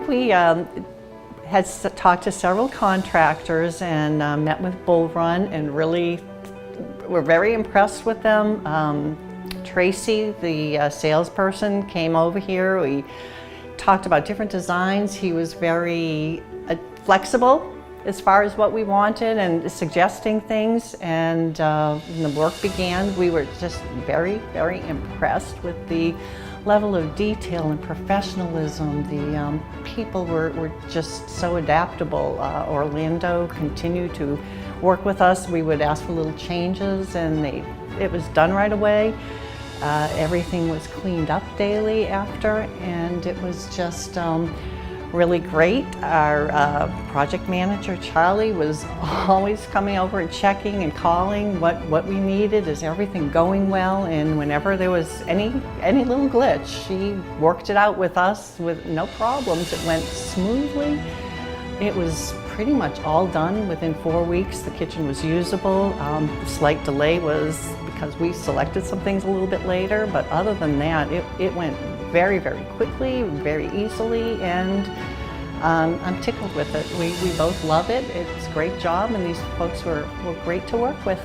We had talked to several contractors and met with Bullrun, and really were very impressed with them. Tracy, the salesperson, came over here. We talked about different designs. He was very flexible as far as what we wanted and suggesting things, and when the work began, we were just very, very impressed with the level of detail and professionalism. The people were just so adaptable. Orlando continued to work with us. We would ask for little changes and it was done right away. Everything was cleaned up daily after, and it was just really great. Our project manager, Charlie, was always coming over and checking and calling what we needed. Is everything going well? And whenever there was any little glitch, she worked it out with us with no problems. It went smoothly. It was pretty much all done within 4 weeks. The kitchen was usable. The slight delay was because we selected some things a little bit later, but other than that, it went very, very quickly, very easily, and I'm tickled with it. We both love it. It's a great job, and these folks were great to work with.